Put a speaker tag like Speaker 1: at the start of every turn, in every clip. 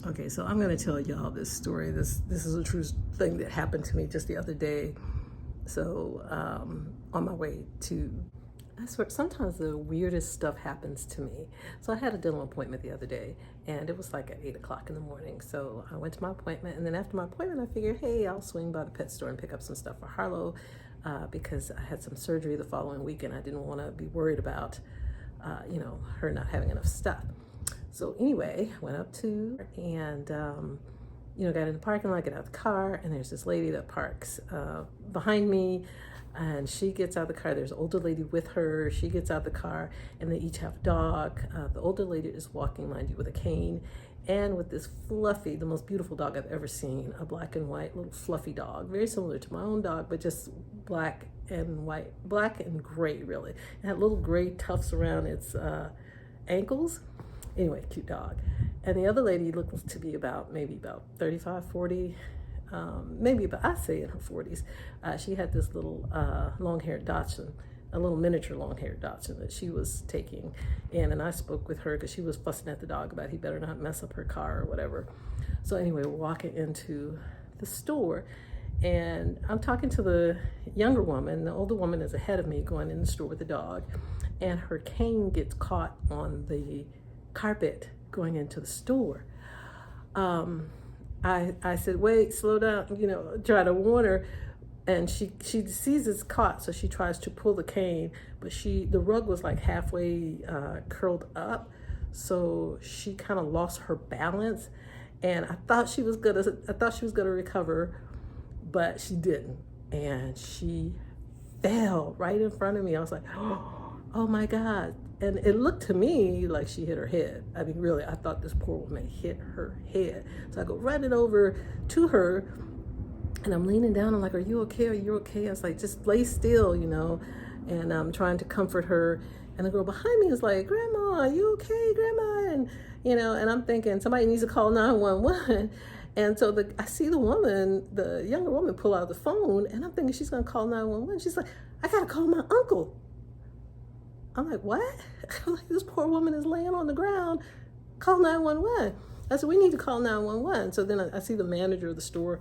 Speaker 1: Okay, so I'm going to tell y'all this story. This is a true thing that happened to me just the other day. So on my way to, I swear, sometimes the weirdest stuff happens to me. So I had a dental appointment the other day, and it was like at 8 o'clock in the morning. So I went to my appointment, and then after my appointment, I figured, hey, I'll swing by the pet store and pick up some stuff for Harlow because I had some surgery the following week, and I didn't want to be worried about, her not having enough stuff. So anyway, went up to her and, got in the parking lot, get out of the car, and there's this lady that parks behind me, and she gets out of the car. There's an older lady with her. She gets out of the car, and they each have a dog. The older lady is walking, mind you, with a cane, and with this fluffy, the most beautiful dog I've ever seen, a black and white little fluffy dog, very similar to my own dog, but just black and white, black and gray, really. It had little gray tufts around its ankles. Anyway, cute dog. And the other lady looked to be maybe about 35, 40, maybe about, I'd say in her 40s. She had this little long-haired Dachshund, a little miniature long-haired Dachshund that she was taking in. And I spoke with her because she was fussing at the dog about he better not mess up her car or whatever. So anyway, we're walking into the store, and I'm talking to the younger woman. The older woman is ahead of me going in the store with the dog, and her cane gets caught on the carpet going into the store. I said, wait, slow down, try to warn her. And she sees it's caught, so she tries to pull the cane, but the rug was like halfway curled up, so she kind of lost her balance. And I thought she was gonna recover, but she didn't, and she fell right in front of me. I was like, oh my God. And it looked to me like she hit her head. I mean, really, I thought this poor woman hit her head. So I go running over to her, and I'm leaning down. I'm like, are you okay? Are you okay? I was like, just lay still, and I'm trying to comfort her. And the girl behind me is like, Grandma, are you okay, Grandma? And, and I'm thinking somebody needs to call 911. And so I see the younger woman pull out the phone, and I'm thinking she's gonna call 911. She's like, I gotta call my uncle. I'm like, what? I'm like, this poor woman is laying on the ground. Call 911. I said, we need to call 911. So then I see the manager of the store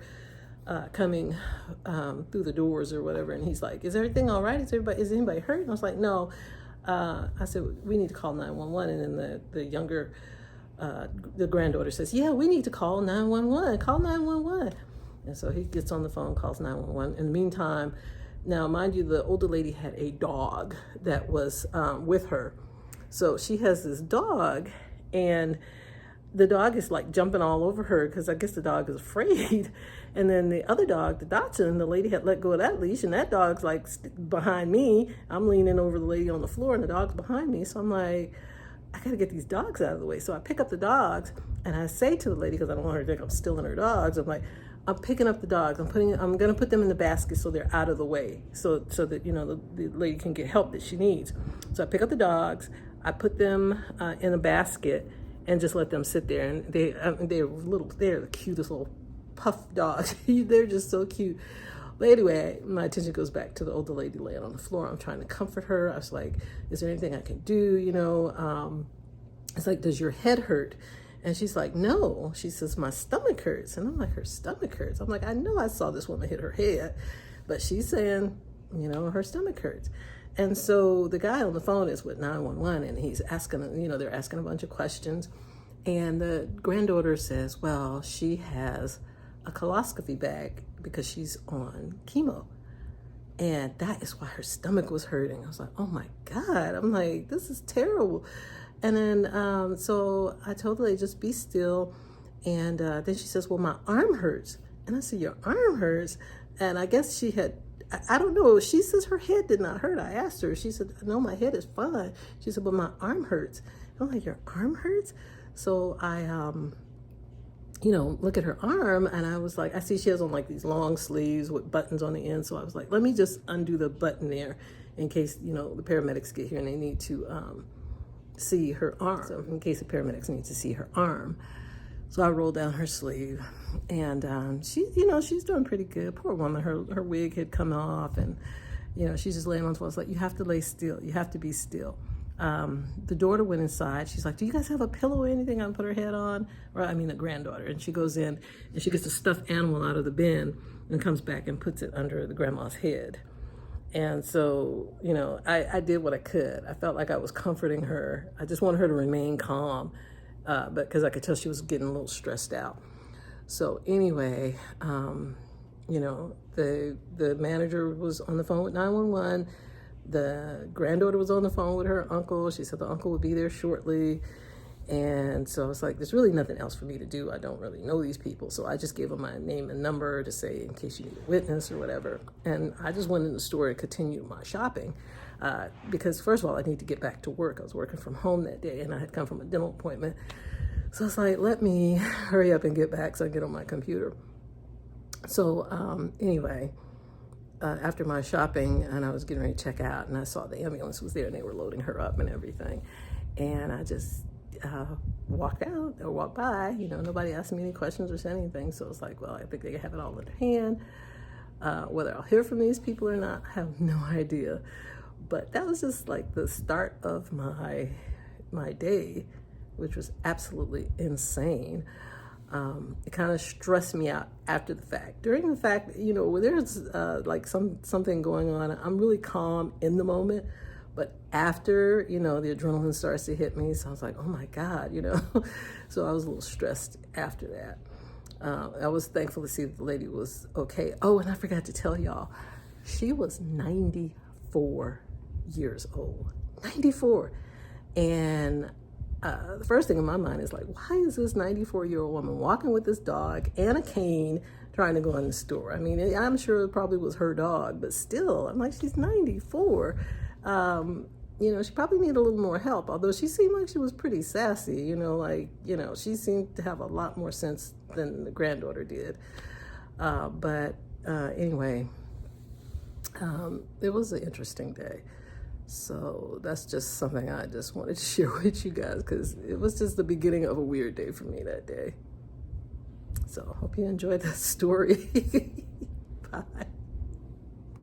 Speaker 1: coming through the doors or whatever, and he's like, is everything all right? Is anybody hurt? And I was like, no. I said, we need to call 911. And then the younger, the granddaughter says, yeah, we need to call 911. Call 911. And so he gets on the phone, calls 911. In the meantime, now, mind you, the older lady had a dog that was with her. So she has this dog, and the dog is like jumping all over her because I guess the dog is afraid. And then the other dog, the Dachshund, the lady had let go of that leash, and that dog's like behind me. I'm leaning over the lady on the floor, and the dog's behind me. So I'm like, I got to get these dogs out of the way. So I pick up the dogs, and I say to the lady, because I don't want her to think I'm stealing her dogs, I'm like, I'm picking up the dogs. I'm going to put them in the basket so they're out of the way, so that the lady can get help that she needs. So I pick up the dogs, I put them in a basket, and just let them sit there. And they're the cutest little puff dogs. They're just so cute. But anyway, my attention goes back to the older lady laying on the floor. I'm trying to comfort her. I was like, is there anything I can do? It's like, does your head hurt? And she's like, no. She says, my stomach hurts. And I'm like, her stomach hurts. I'm like, I know I saw this woman hit her head, but she's saying, her stomach hurts. And so the guy on the phone is with 911, and he's asking, they're asking a bunch of questions. And the granddaughter says, well, she has a coloscopy bag because she's on chemo. And that is why her stomach was hurting. I was like, oh my God. I'm like, this is terrible. And then, so I told the lady, just be still. And then she says, well, my arm hurts. And I said, your arm hurts? And I guess she had, I don't know. She says her head did not hurt. I asked her. She said, no, my head is fine. She said, but my arm hurts. I'm like, your arm hurts? So I, look at her arm, and I was like, I see she has on like these long sleeves with buttons on the end. So I was like, let me just undo the button there in case, the paramedics get here and they need to, see her arm. So in case the paramedics need to see her arm. So I rolled down her sleeve, and she's doing pretty good. Poor woman, her wig had come off, and she's just laying on the floor. I was like, you have to lay still. You have to be still. the daughter went inside. She's like, do you guys have a pillow or anything I can put her head on? Or I mean, the granddaughter. And she goes in and she gets a stuffed animal out of the bin and comes back and puts it under the grandma's head. And so, you know, I did what I could. I felt like I was comforting her. I just wanted her to remain calm, but because I could tell she was getting a little stressed out. So anyway, you know, the manager was on the phone with 911. The granddaughter was on the phone with her uncle. She said the uncle would be there shortly. And so I was like, there's really nothing else for me to do. I don't really know these people. So I just gave them my name and number to say in case you need a witness or whatever. And I just went in the store and continued my shopping because first of all, I need to get back to work. I was working from home that day and I had come from a dental appointment. So I was like, let me hurry up and get back so I can get on my computer. So anyway, after my shopping and I was getting ready to check out and I saw the ambulance was there and they were loading her up and everything. And I just walked out or walked by, you know, nobody asked me any questions or said anything. So it's like, well, I think they have it all in their hand. Whether I'll hear from these people or not, I have no idea. But that was just like the start of my day, which was absolutely insane. It kind of stressed me out after the fact. During the fact, you know, when there's like something going on, I'm really calm in the moment. But after, you know, the adrenaline starts to hit me, so I was like, oh my God, you know. So I was a little stressed after that. I was thankful to see that the lady was okay. Oh, and I forgot to tell y'all, she was 94 years old. 94. And the first thing in my mind is like, why is this 94-year-old woman walking with this dog and a cane trying to go in the store? I mean, I'm sure it probably was her dog, but still, I'm like, she's 94. You know, she probably needed a little more help, although she seemed like she was pretty sassy, you know, like, you know, she seemed to have a lot more sense than the granddaughter did. But anyway, it was an interesting day. So that's just something I just wanted to share with you guys because it was just the beginning of a weird day for me that day. So hope you enjoyed that story. Bye.